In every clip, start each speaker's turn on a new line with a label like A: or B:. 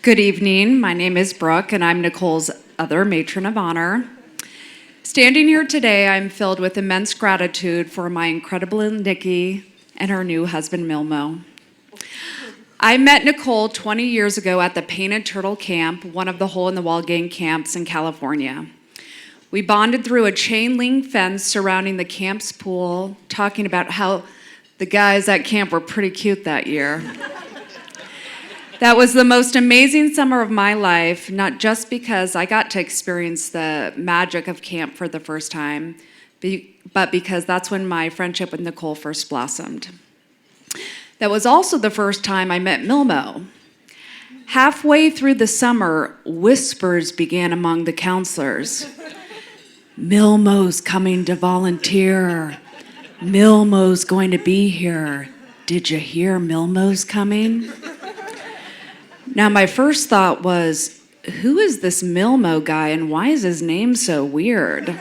A: Good evening. My name is Brooke, and I'm Nicole's other matron of honor. Standing here today, I'm filled with immense gratitude for my incredible Nikki and her new husband, Milmoe. I met Nicole 20 years ago at the Painted Turtle Camp, one of the hole-in-the-wall gang camps in California. We bonded through a chain link fence surrounding the camp's pool, talking about how the guys at camp were pretty cute that year. That was the most amazing summer of my life, not just because I got to experience the magic of camp for the first time, but because that's when my friendship with Nicole first blossomed. That was also the first time I met Milmoe. Halfway through the summer, whispers began among the counselors. Milmoe's coming to volunteer. Milmoe's going to be here. Did you hear Milmoe's coming? Now, my first thought was, who is this Milmoe guy and why is his name so weird?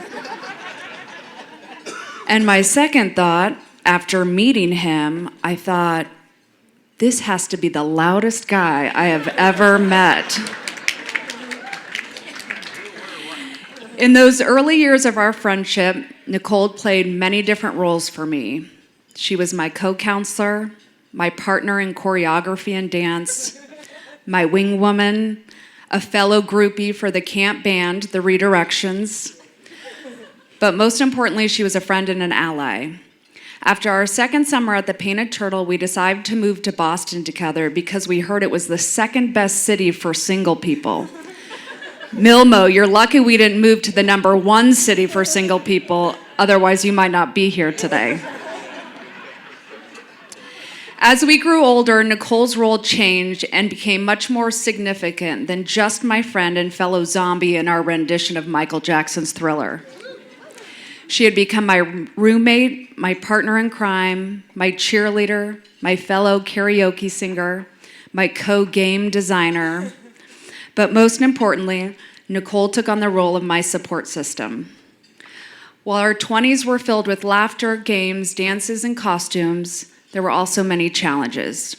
A: And my second thought, after meeting him, I thought, this has to be the loudest guy I have ever met. In those early years of our friendship, Nicole played many different roles for me. She was my co-counselor, my partner in choreography and dance, my wing woman, a fellow groupie for the camp band, the Redirections. But most importantly, she was a friend and an ally. After our second summer at the Painted Turtle, we decided to move to Boston together because we heard it was the second best city for single people. Milmoe, you're lucky we didn't move to the #1 city for single people, otherwise you might not be here today. As we grew older, Nicole's role changed and became much more significant than just my friend and fellow zombie in our rendition of Michael Jackson's Thriller. She had become my roommate, my partner in crime, my cheerleader, my fellow karaoke singer, my co-game designer. But most importantly, Nicole took on the role of my support system. While our 20s were filled with laughter, games, dances, and costumes, there were also many challenges.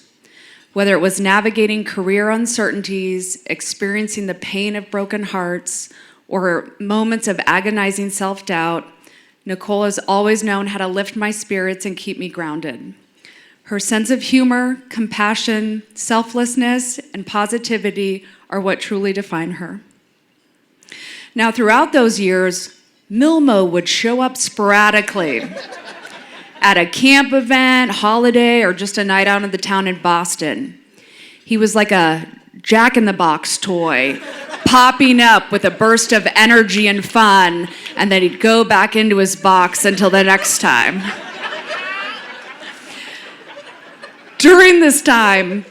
A: Whether it was navigating career uncertainties, experiencing the pain of broken hearts, or moments of agonizing self-doubt, Nicole has always known how to lift my spirits and keep me grounded. Her sense of humor, compassion, selflessness, and positivity are what truly define her. Now, throughout those years, Milmoe would show up sporadically at a camp event, holiday, or just a night out of the town in Boston. He was like a Jack-in-the-Box toy, popping up with a burst of energy and fun, and then he'd go back into his box until the next time. During this time,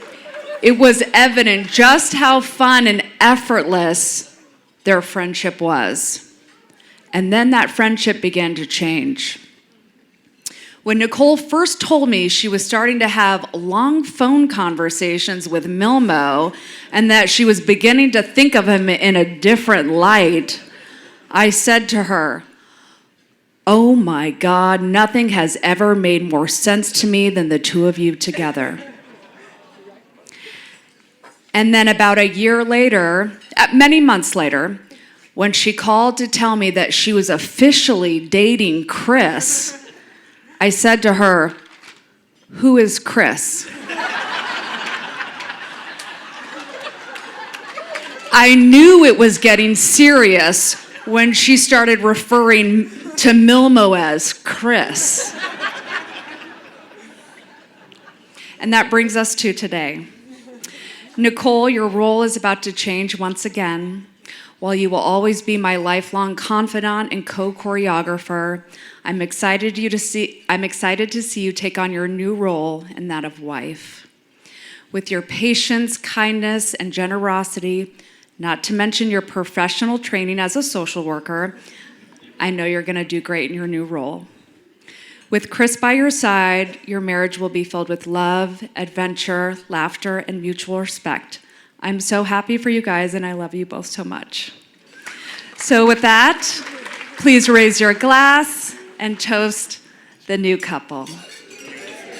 A: it was evident just how fun and effortless their friendship was. And then that friendship began to change. When Nicole first told me she was starting to have long phone conversations with Milmoe and that she was beginning to think of him in a different light, I said to her, "Oh my God, nothing has ever made more sense to me than the two of you together." And then about a year later, many months later, when she called to tell me that she was officially dating Chris, I said to her, "Who is Chris?" I knew it was getting serious when she started referring to Milmoe as Chris. And that brings us to today. Nicole, your role is about to change once again. While you will always be my lifelong confidant and co-choreographer, I'm excited to see you take on your new role in that of wife. With your patience, kindness, and generosity, not to mention your professional training as a social worker, I know you're going to do great in your new role. With Chris by your side, your marriage will be filled with love, adventure, laughter, and mutual respect. I'm so happy for you guys, and I love you both so much. So with that, please raise your glass and toast the new couple.